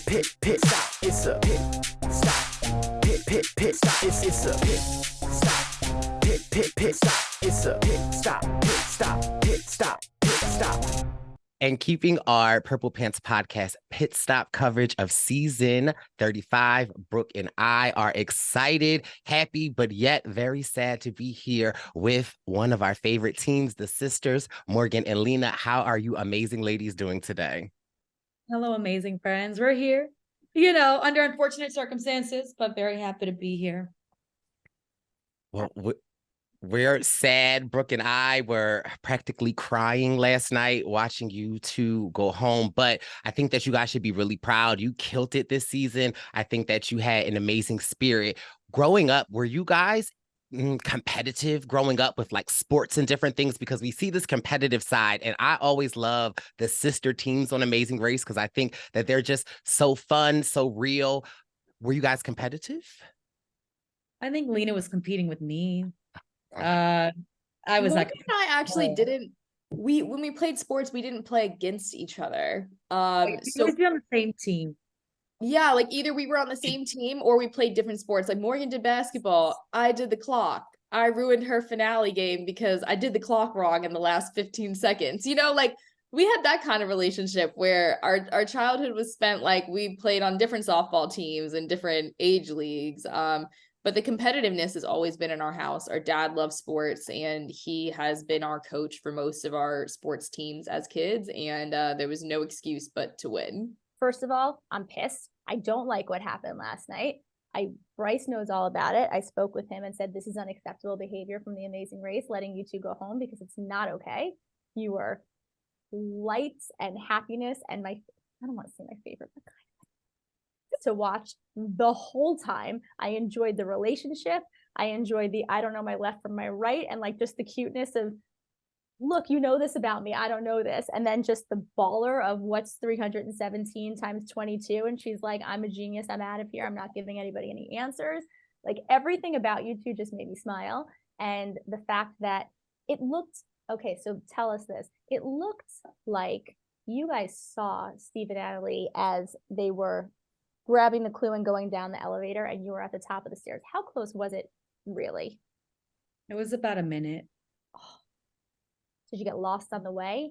pit stop. It's a pit stop. Pit stop. It's a pit stop. Pit stop. It's a pit stop. Pit stop. And keeping our Purple Pants Podcast Pitstop coverage of season 35, Brooke and I are excited, happy, but yet very sad to be here with one of our favorite teams, the sisters, Morgan and Lena. How are you amazing ladies doing today? Hello, amazing friends. We're here, under unfortunate circumstances, but very happy to be here. Well, we're sad. Brooke and I were practically crying last night watching you two go home, but I think that you guys should be really proud. You killed it this season. I think that you had an amazing spirit. Growing up, were you guys competitive growing up with like sports and different things? Because we see this competitive side, and I always love the sister teams on Amazing Race because I think that they're just so fun, so real. Were you guys competitive? I think Lena was competing with me. I was like, I actually didn't. When we played sports, we didn't play against each other. So we were on the same team. Yeah, like either we were on the same team or we played different sports. Like Morgan did basketball, I did the clock. I ruined her finale game because I did the clock wrong in the last 15 seconds. Like we had that kind of relationship where our childhood was spent, like we played on different softball teams and different age leagues. But the competitiveness has always been in our house. Our dad loves sports, and he has been our coach for most of our sports teams as kids. And there was no excuse but to win. First of all, I'm pissed. I don't like what happened last night. Brice knows all about it. I spoke with him and said, this is unacceptable behavior from the Amazing Race, letting you two go home because it's not okay. You were lights and happiness and I don't want to say my favorite, but to watch the whole time. I enjoyed the relationship. I enjoyed I don't know my left from my right, and like just the cuteness of, look, you know this about me, I don't know this. And then just the baller of what's 317 times 22. And she's like, I'm a genius, I'm out of here, I'm not giving anybody any answers. Like everything about you two just made me smile. And the fact that it looked, okay, so tell us this. It looked like you guys saw Steve and Natalie as they were grabbing the clue and going down the elevator, and you were at the top of the stairs. How close was it really? It was about a minute. Oh. Did you get lost on the way?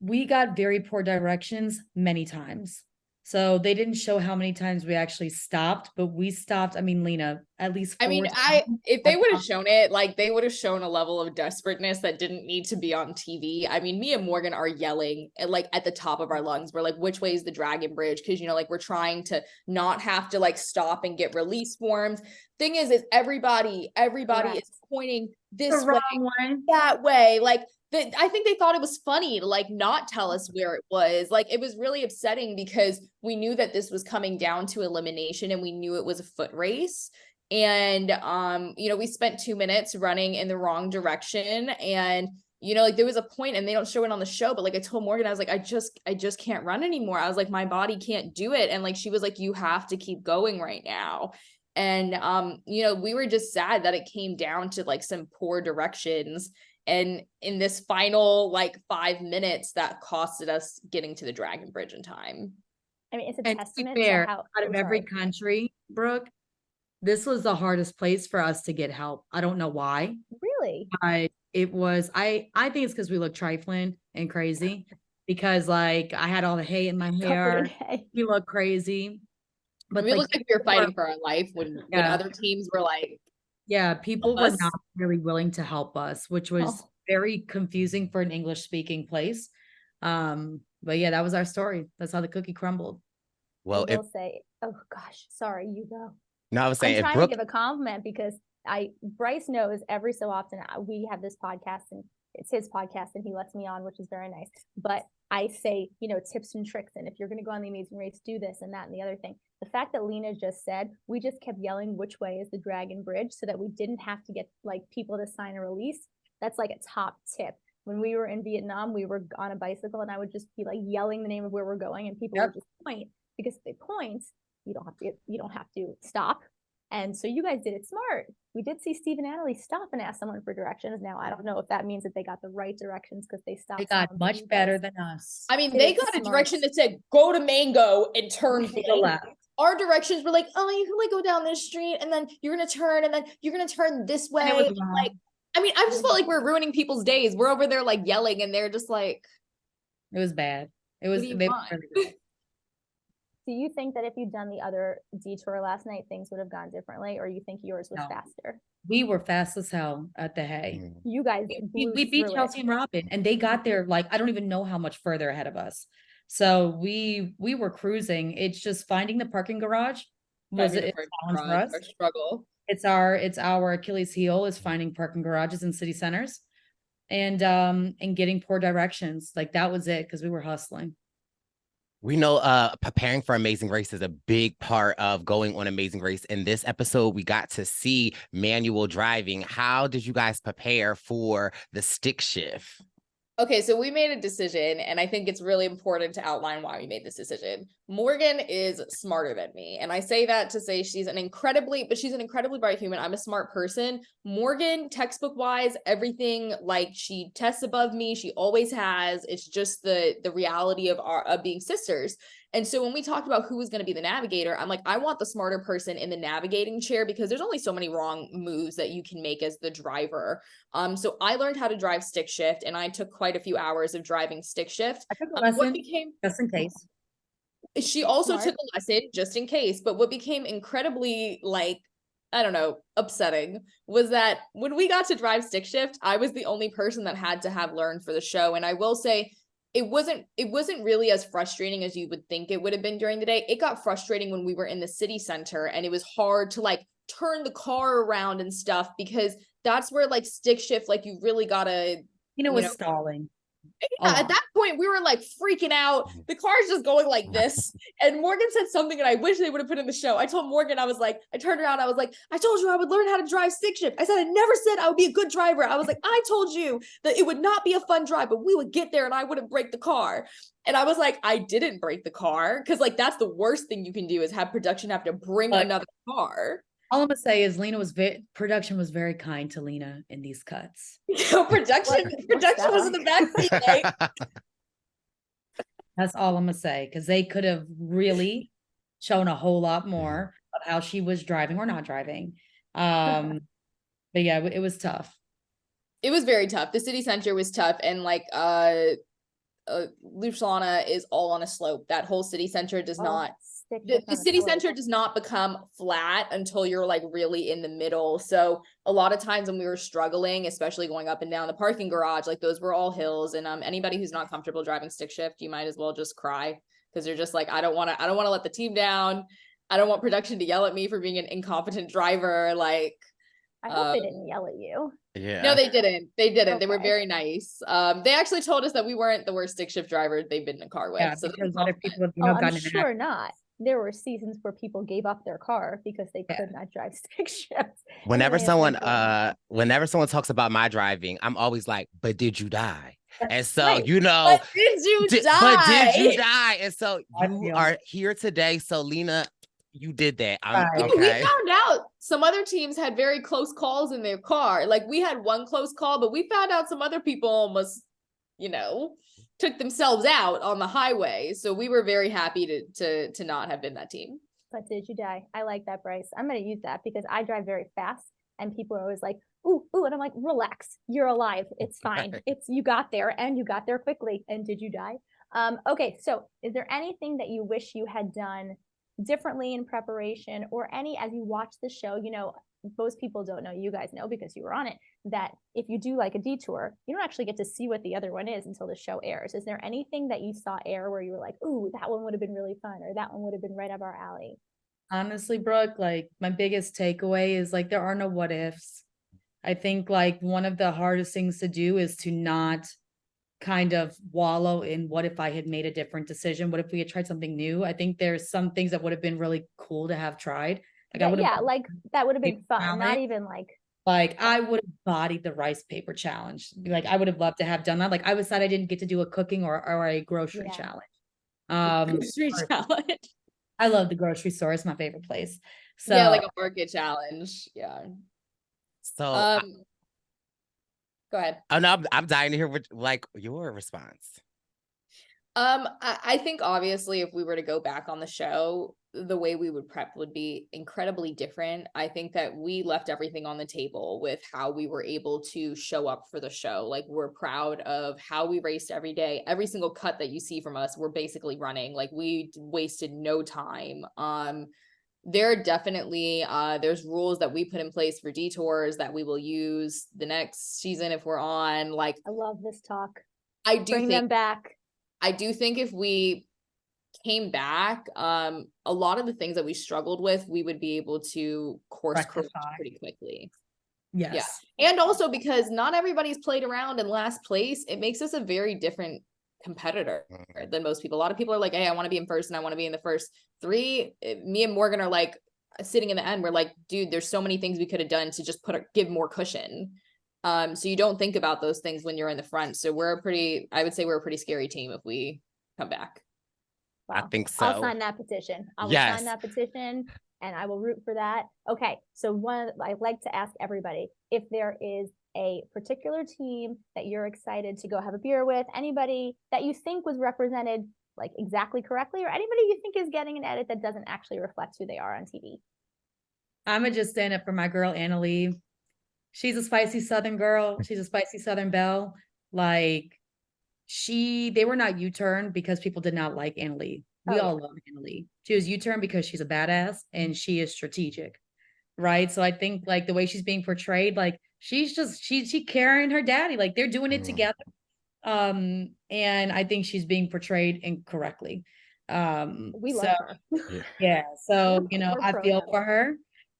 We got very poor directions many times. So they didn't show how many times we actually stopped, but we stopped. I mean, Lena, at least 4 times. If they would have shown it, like they would have shown a level of desperateness that didn't need to be on TV. I mean, me and Morgan are yelling at the top of our lungs. We're like, which way is the Dragon Bridge? Because, like we're trying to not have to like stop and get release forms. Thing is everybody Correct. is pointing this The wrong way, that way. Like, I think they thought it was funny to like not tell us where it was. Like it was really upsetting because we knew that this was coming down to elimination and we knew it was a foot race. And we spent 2 minutes running in the wrong direction. And like there was a point, and they don't show it on the show, but like I told Morgan, I was like, I just can't run anymore. I was like, my body can't do it. And like she was like, you have to keep going right now. And we were just sad that it came down to like some poor directions. And in this final like 5 minutes, that costed us getting to the Dragon Bridge in time. I mean, it's a testament to to how out of every country, Brooke, this was the hardest place for us to get help. I don't know why. Really? It was, I think it's because we look trifling and crazy because like I had all the hay in my hair. You look crazy. But we looked like we were fighting for our life when other teams were like, yeah, people were not really willing to help us, which was very confusing for an English speaking place. But yeah, that was our story. That's how the cookie crumbled. Well, I will say, oh gosh, sorry, you go. No, I was saying, I'm trying to give a compliment because Brice knows every so often we have this podcast and it's his podcast and he lets me on, which is very nice. But I say, tips and tricks. And if you're going to go on the Amazing Race, do this and that and the other thing. The fact that Lena just said, we just kept yelling, which way is the Dragon Bridge, so that we didn't have to get like people to sign a release. That's like a top tip. When we were in Vietnam, we were on a bicycle and I would just be like yelling the name of where we're going and people would just point, because if they point, you don't have to stop. And so you guys did it smart. We did see Steve and Natalie stop and ask someone for directions. Now, I don't know if that means that they got the right directions because they stopped. They got much better than us. I mean, they got a direction that said, go to Mango and turn to the left. Our directions were like, oh, you can like go down this street and then you're going to turn and then you're going to turn this way. Like, I mean, I just felt like we're ruining people's days. We're over there like yelling and they're just like. It was bad. It was. Really bad. Do you think that if you'd done the other detour last night, things would have gone differently, or you think yours was faster? We were fast as hell at the hay. You guys, we beat Chelsea and Robin, and they got there like I don't even know how much further ahead of us. So we were cruising. It's just finding the parking garage was a challenge for us. Our struggle. It's our Achilles heel is finding parking garages in city centers, and getting poor directions. Like that was it because we were hustling. We know preparing for Amazing Race is a big part of going on Amazing Race. In this episode, we got to see manual driving. How did you guys prepare for the stick shift? Okay, so we made a decision, and I think it's really important to outline why we made this decision. Morgan is smarter than me, and I say that to say she's an incredibly bright human. I'm a smart person. Morgan, textbook-wise, everything, like, she tests above me. She always has. It's just the reality of being sisters. And so when we talked about who was going to be the navigator, I'm like, I want the smarter person in the navigating chair because there's only so many wrong moves that you can make as the driver. So I learned how to drive stick shift, and I took quite a few hours of driving stick shift. I took a lesson just in case. She also took a lesson just in case. But what became incredibly, like, I don't know, upsetting was that when we got to drive stick shift, I was the only person that had to have learned for the show. And I will say, it wasn't really as frustrating as you would think it would have been during the day. It got frustrating when we were in the city center and it was hard to like turn the car around and stuff because that's where like stick shift, like you really gotta, stalling. Yeah, at that point we were like freaking out. The car's just going like this. And Morgan said something and I wish they would have put in the show. I told Morgan, I turned around, I was like, I told you I would learn how to drive stick shift. I said, I never said I would be a good driver. I was like, I told you that it would not be a fun drive, but we would get there and I wouldn't break the car. And I was like, I didn't break the car. Cause like, that's the worst thing you can do is have production have to bring another car. All I'm gonna say is production was very kind to Lena in these cuts. Production was in the backseat. That's all I'm gonna say, because they could have really shown a whole lot more of how she was driving or not driving. But yeah, it was tough. It was very tough. The city center was tough, and like Luciana is all on a slope. That whole city center does not. The city center does not become flat until you're like really in the middle. So a lot of times when we were struggling, especially going up and down the parking garage, like those were all hills. And anybody who's not comfortable driving stick shift, you might as well just cry because they're just like, I don't want to let the team down. I don't want production to yell at me for being an incompetent driver. Like, I hope they didn't yell at you. Yeah. No, they didn't. Okay. They were very nice. They actually told us that we weren't the worst stick shift driver they've been in a car with. Yeah, so because other people have I'm sure not. There were seasons where people gave up their car because they could not drive stick shift. Whenever someone talks about my driving, I'm always like, but did you die? And so, but did you die? But did you die? And so you are here today. So Lena, you did that. Okay. We found out some other teams had very close calls in their car. Like we had one close call, but we found out some other people almost, took themselves out on the highway. So we were very happy to not have been that team. But did you die? I like that, Brice. I'm going to use that because I drive very fast and people are always like, ooh, and I'm like, relax, you're alive. It's fine. You got there and you got there quickly. And did you die? Okay. So is there anything that you wish you had done differently in preparation or as you watch the show? Most people don't know, you guys know because you were on it, that if you do like a detour, you don't actually get to see what the other one is until the show airs. Is there anything that you saw air where you were like, ooh, that one would have been really fun, or that one would have been right up our alley? Honestly, Brooke, like my biggest takeaway is like there are no what ifs. I think like one of the hardest things to do is to not kind of wallow in what if I had made a different decision? What if we had tried something new? I think there's some things that would have been really cool to have tried. Like that would have been fun. Not even like I would have bodied the rice paper challenge. Like I would have loved to have done that. Like I was sad I didn't get to do a cooking or a grocery challenge. Grocery challenge. I love the grocery store. It's my favorite place. So Yeah, like a market challenge. Yeah. So, Go ahead. oh no, I'm dying to hear like your response. I think obviously if we were to go back on the show, the way we would prep would be incredibly different. I think that we left everything on the table with how we were able to show up for the show. Like, we're proud of how we raced every day. Every single cut that you see from us, we're basically running. Like, we wasted no time. There are definitely there's rules that we put in place for detours that we will use the next season if we're on. Like, I love this talk. I do Bring them back. I do think if we came back, a lot of the things that we struggled with, we would be able to course correct pretty quickly. yes. Yeah. And also because not everybody's played around in last place, it makes us a very different competitor than most people. A lot of people are like, hey, I want to be in first and I want to be in the first three. Me and Morgan are like sitting in the end. We're like, dude, there's so many things we could have done to just give more cushion. So you don't think about those things when you're in the front. So I would say we're a pretty scary team if we come back. Wow. I think so. I'll sign that petition. I will sign that petition and I will root for that. Okay. So I'd like to ask everybody if there is a particular team that you're excited to go have a beer with, anybody that you think was represented like exactly correctly, or anybody you think is getting an edit that doesn't actually reflect who they are on TV. I'm gonna just stand up for my girl, Annalie. She's a spicy Southern girl. She's a spicy Southern belle. Like, they were not U-turn because people did not like Annalie. We all love Annalie. She was U-turn because she's a badass and she is strategic, right? So I think like the way she's being portrayed, like she carrying her daddy, like they're doing it together. And I think she's being portrayed incorrectly. We love her. Yeah. So, I feel for her.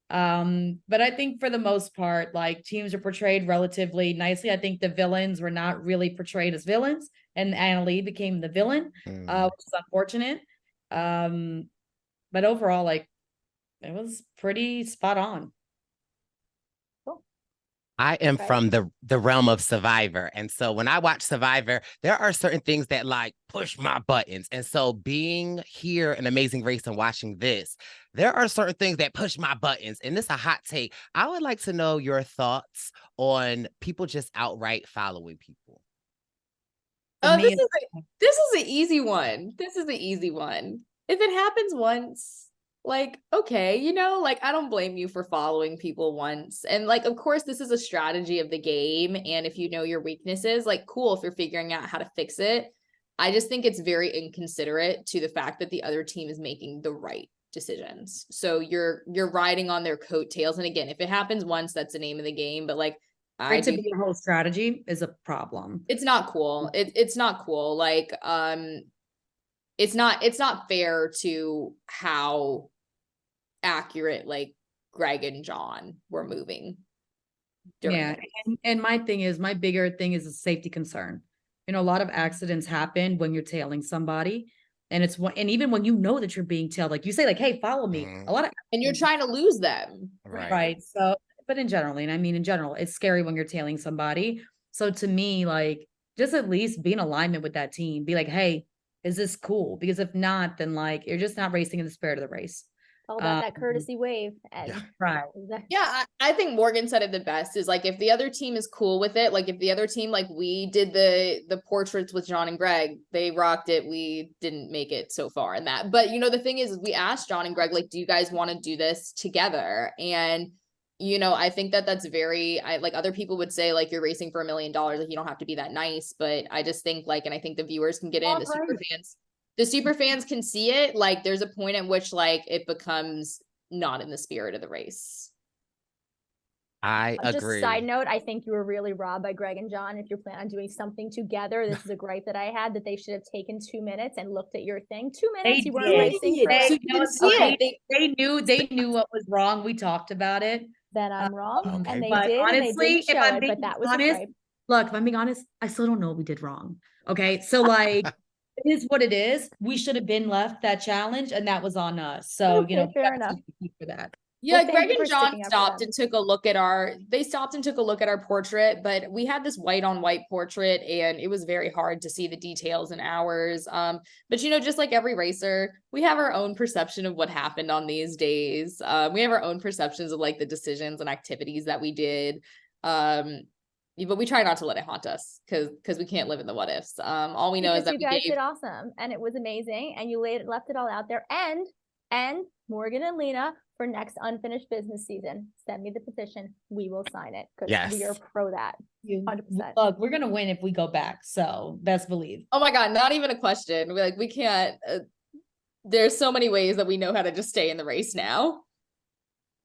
But I think for the most part, like, teams are portrayed relatively nicely. I think the villains were not really portrayed as villains, and Annalie became the villain, which is unfortunate. But overall, like, it was pretty spot on. I am from the realm of Survivor. And so when I watch Survivor, there are certain things that like push my buttons. And so being here in Amazing Race and watching this, there are certain things that push my buttons. And this is a hot take. I would like to know your thoughts on people just outright following people. Oh, this is an easy one. This is the easy one. If it happens once, like, okay, like, I don't blame you for following people once. And like, of course, this is a strategy of the game. And if you know your weaknesses, like, cool, if you're figuring out how to fix it. I just think it's very inconsiderate to the fact that the other team is making the right decisions. So you're riding on their coattails. And again, if it happens once, that's the name of the game. But like, to be your whole strategy is a problem. It's not cool. It's not cool. Like, it's not fair to how accurate like Greg and John were moving. And my bigger thing is a safety concern. A lot of accidents happen when you're tailing somebody, and even when you know that you're being tailed, like you say, like, hey, follow me. And you're trying to lose them, right? So, but in general, it's scary when you're tailing somebody. So to me, like, just at least be in alignment with that team. Be like, hey, is this cool? Because if not, then like you're just not racing in the spirit of the race. All about that courtesy wave. Right. Yeah, I think Morgan said it the best, is like, if the other team is cool with it, like if the other team, like we did the portraits with John and Greg, they rocked it. We didn't make it so far in that. But the thing is we asked John and Greg, like, do you guys want to do this together? And I think that's very, like, other people would say, like, you're racing for $1 million, like, you don't have to be that nice. But I just think, like, and I think the viewers can get in, the super fans can see it. Like, there's a point at which, like, it becomes not in the spirit of the race. I agree. Just side note, I think you were really robbed by Greg and John. If you're planning on doing something together, this is a gripe that I had, that they should have taken 2 minutes and looked at your thing. 2 minutes, you weren't racing. They knew what was wrong. We talked about it. Then I'm wrong, and they but did. Honestly, and they did show it, but that was honest. Look, if I'm being honest, I still don't know what we did wrong. Okay, so like. It is what it is. We should have been left that challenge, and that was on us. So, fair enough for that. Yeah, Well, thank Greg you and for John sticking up for stopped them. and took a look at our portrait, but we had this white on white portrait and it was very hard to see the details in ours. But just like every racer, we have our own perception of what happened on these days. We have our own perceptions of like the decisions and activities that we did. But we try not to let it haunt us because we can't live in the what ifs. All we know is that you guys did awesome and it was amazing and you left it all out there. And Morgan and Lena, for next unfinished business season, send me the petition. We will sign it because we are pro that. 100%. Look, we're gonna win if we go back. So best believe. Oh my God, not even a question. We can't. There's so many ways that we know how to just stay in the race now.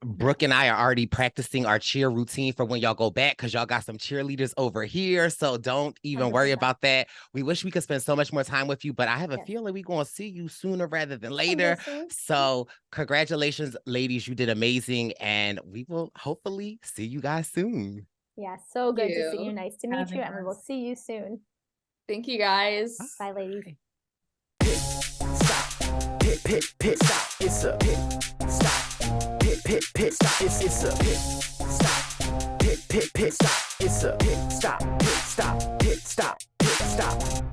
Brooke and I are already practicing our cheer routine for when y'all go back because y'all got some cheerleaders over here. So don't even worry about that. We wish we could spend so much more time with you, but I have a feeling we're going to see you sooner rather than later. So congratulations, ladies. You did amazing. And we will hopefully see you guys soon. Yeah, so good to see you. Nice to meet you. And we will see you soon. Thank you, guys. Bye, ladies. Pit stop. It's a pit stop. Pit stop. It's a pit stop. Pit stop. It's a pit stop. Pit stop.